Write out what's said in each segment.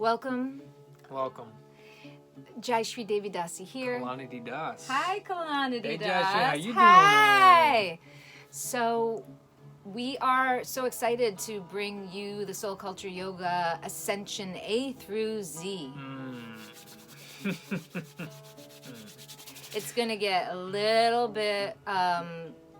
Welcome. Welcome. Jaishree Devi Dasi here. Kalánidhi Das. Hi, Kalánidhi Hey, Das. Jaishree, how you doing? Hi. So, we are so excited to bring you the Soul Culture Yoga Ascension A through Z. It's going to get a little bit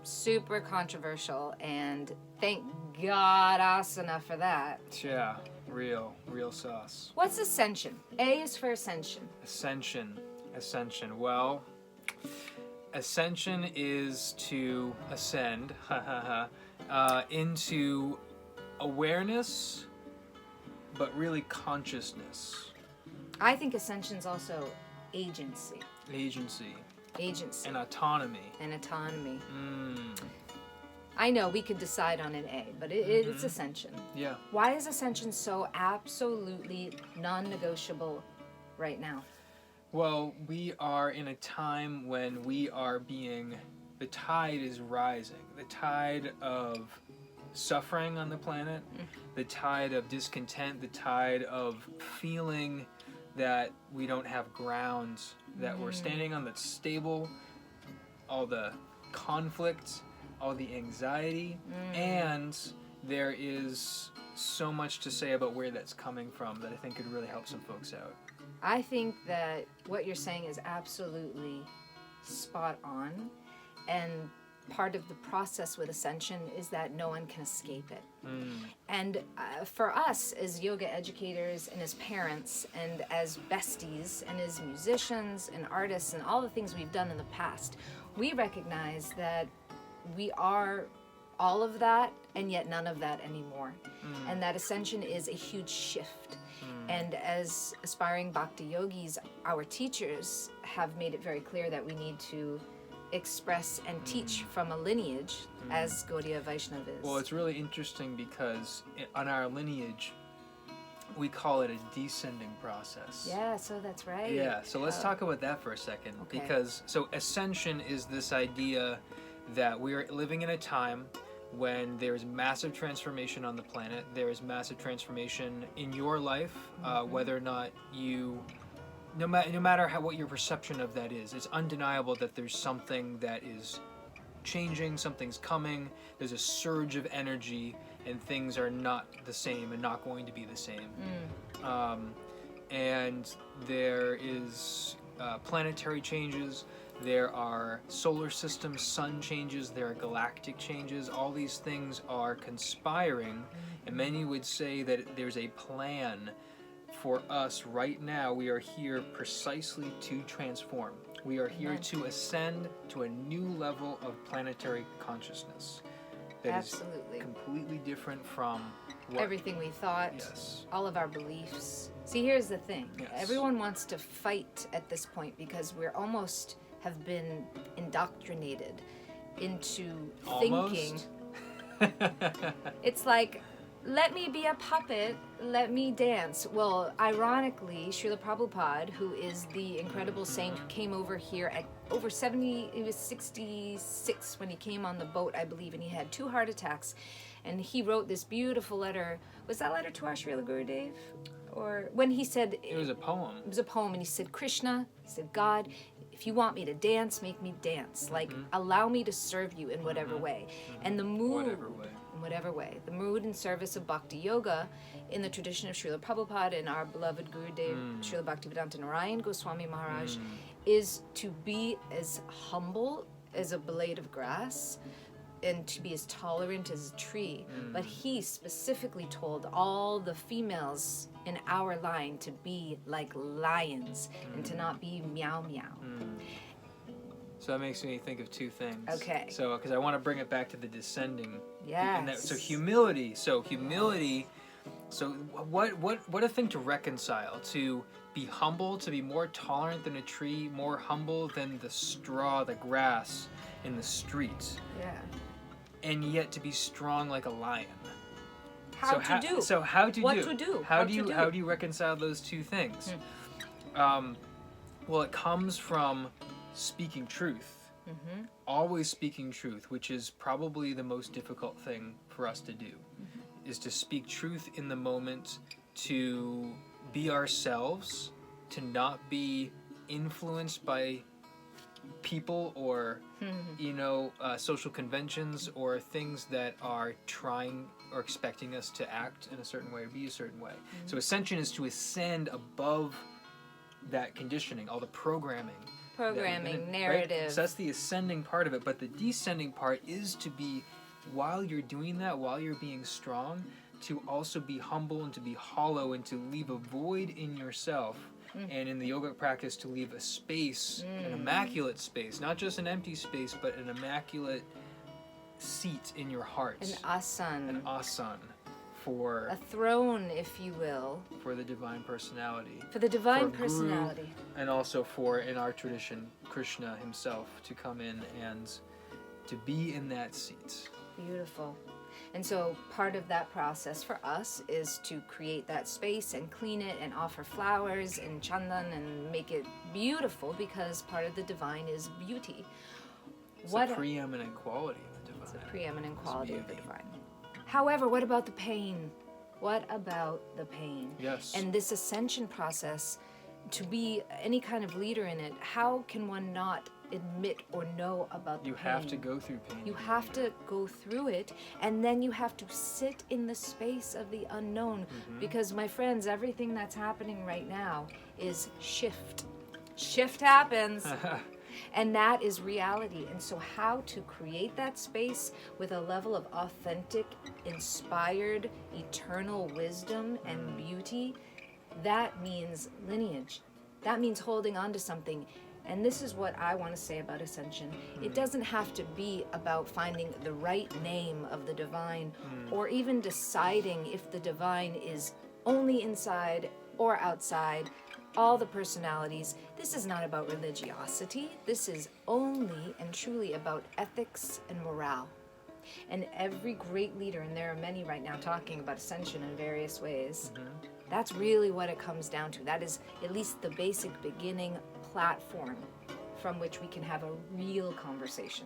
super controversial, and thank God asana for that. Yeah, real sauce. What's Ascension? A is for Ascension. Ascension. Well, Ascension is to ascend into awareness, but really consciousness. I think Ascension's also agency. Agency. And autonomy. I know we could decide on an A, but it's Ascension. Yeah. Why is Ascension so absolutely non-negotiable right now? Well, we are in a time when the tide is rising. The tide of suffering on the planet, the tide of discontent, the tide of feeling that we don't have grounds that we're standing on that's stable, all the conflict, all the anxiety, and there is so much to say about where that's coming from that I think could really help some folks out. I think that what you're saying is absolutely spot on, and part of the process with Ascension is that no one can escape it. And for us as yoga educators and as parents and as besties and as musicians and artists and all the things we've done in the past, we recognize that we are all of that and yet none of that anymore. And that Ascension is a huge shift. And as aspiring bhakti yogis, our teachers have made it very clear that we need to express and teach from a lineage as Gaudiya Vaishnava is. Well, it's really interesting because on our lineage, we call it a descending process. Yeah, so that's right. Yeah, so let's talk about that for a second. Okay. Because, so Ascension is this idea that we're living in a time when there's massive transformation on the planet, there is massive transformation in your life, whether or not you... No matter what your perception of that is, it's undeniable that there's something that is changing, something's coming, there's a surge of energy, and things are not the same and not going to be the same. And there is planetary changes, there are solar system sun changes, there are galactic changes, all these things are conspiring, and many would say that there's a plan for us right now. We are here precisely to transform. We are here to ascend to a new level of planetary consciousness that is completely different from everything we thought, all of our beliefs. See, here's the thing. Everyone wants to fight at this point because we're almost have been indoctrinated into thinking. It's like, let me be a puppet, let me dance. Well, ironically, Srila Prabhupada, who is the incredible saint who came over here at over 70, he was 66 when he came on the boat, I believe, and he had 2 heart attacks. And he wrote this beautiful letter. Was that letter to our Srila Gurudev? Or when he said... It was a poem. It was a poem, and he said, Krishna, he said, God, if you want me to dance, make me dance. Like, allow me to serve you in whatever way. And the mood... Whatever way. The mood and service of Bhakti Yoga in the tradition of Srila Prabhupada and our beloved Gurudev, Srila Bhaktivedanta Narayan Goswami Maharaj, is to be as humble as a blade of grass and to be as tolerant as a tree. But he specifically told all the females in our line to be like lions and to not be meow meow. So that makes me think of 2 things. Okay. So, because I want to bring it back to the descending. Yes. So humility. So what a thing to reconcile. To be humble, to be more tolerant than a tree, more humble than the straw, the grass in the street. Yeah. And yet to be strong like a lion. How to do? How do you reconcile those 2 things? Well, it comes from speaking truth. Always speaking truth, which is probably the most difficult thing for us to do, is to speak truth in the moment, to be ourselves, to not be influenced by people or social conventions or things that are trying or expecting us to act in a certain way or be a certain way. So ascension is to ascend above that conditioning, all the programming, narrative. Right? So that's the ascending part of it, but the descending part is to be, while you're doing that, while you're being strong, to also be humble and to be hollow and to leave a void in yourself. And in the yogic practice, to leave a space, an immaculate space, not just an empty space, but an immaculate seat in your heart. An asan. For a throne, if you will. For the divine personality. For the divine for personality. Guru, and also for, in our tradition, Krishna himself to come in and to be in that seat. Beautiful. And so part of that process for us is to create that space and clean it and offer flowers and chandan and make it beautiful, because part of the divine is beauty. It's a preeminent quality of the divine. It's a preeminent quality of the divine. However, what about the pain? What about the pain? Yes. And this ascension process, to be any kind of leader in it, how can one not admit or know about the pain? You have to go through pain. You have to go through it, and then you have to sit in the space of the unknown. Because, my friends, everything that's happening right now is shift. Shift happens. And that is reality. And so how to create that space with a level of authentic, inspired, eternal wisdom and beauty, that means lineage. That means holding on to something. And this is what I want to say about Ascension. It doesn't have to be about finding the right name of the divine, or even deciding if the divine is only inside or outside, all the personalities. This is not about religiosity. This is only and truly about ethics and morale. And every great leader, and there are many right now talking about Ascension in various ways, that's really what it comes down to. That is at least the basic beginning platform from which we can have a real conversation.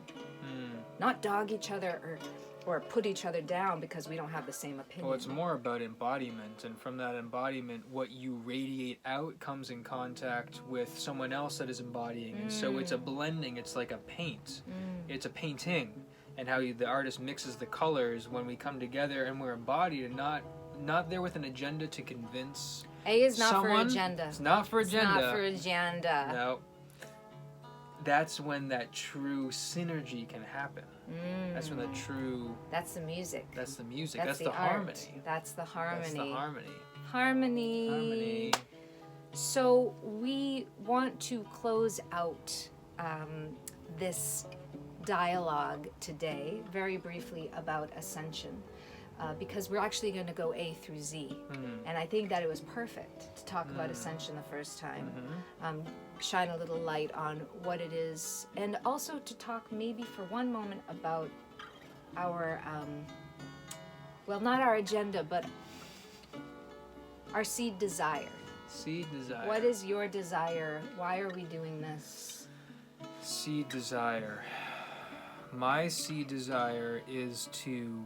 Not dog each other or put each other down because we don't have the same opinion. Well, it's more about embodiment, and from that embodiment, what you radiate out comes in contact with someone else that is embodying. And so it's a blending. It's like a paint. It's a painting, and how the artist mixes the colors when we come together and we're embodied and not there with an agenda to convince A is not someone. for agenda. It's not for agenda. It's not for agenda. No. That's when that true synergy can happen. That's when That's the music. That's the music. That's the art. harmony. That's the harmony. That's the harmony. Harmony. So we want to close out this dialogue today very briefly about Ascension. Because we're actually going to go A through Z. And I think that it was perfect to talk about Ascension the first time. Shine a little light on what it is, and also to talk maybe for one moment about our, not our agenda, but our seed desire. Seed desire. What is your desire? Why are we doing this? Seed desire. My seed desire is to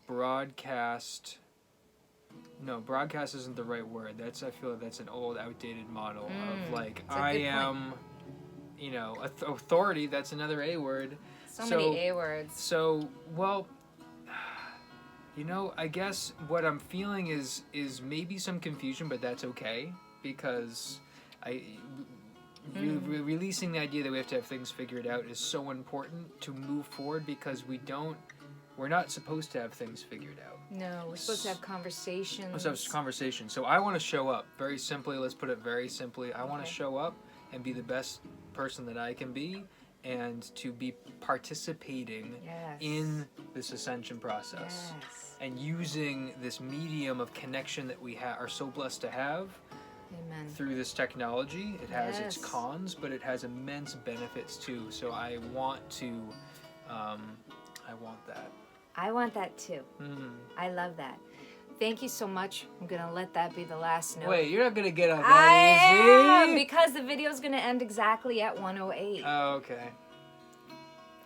broadcast. No, broadcast isn't the right word. I feel like that's an old, outdated model of like, I am, authority. That's another A word. So many A words. So, well, I guess what I'm feeling is maybe some confusion, but that's okay, because releasing the idea that we have to have things figured out is so important to move forward, because we're not supposed to have things figured out. No, we're supposed to have conversations. Let's have conversation. So I want to show up. Very simply, let's put it very simply. I want to show up and be the best person that I can be, and to be participating in this ascension process. Yes. And using this medium of connection that we are so blessed to have. Amen. Through this technology. It has its cons, but it has immense benefits too. So I want to, I want that. I want that too. I love that. Thank you so much. I'm going to let that be the last note. Wait, you're not going to get on that easy? Because the video's going to end exactly at 1:08. Oh, okay.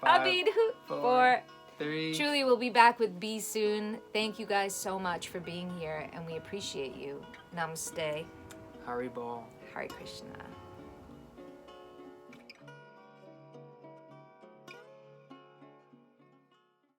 5, 4, 3. Truly, we'll be back with B soon. Thank you guys so much for being here, and we appreciate you. Namaste. Haribol. Hare Krishna.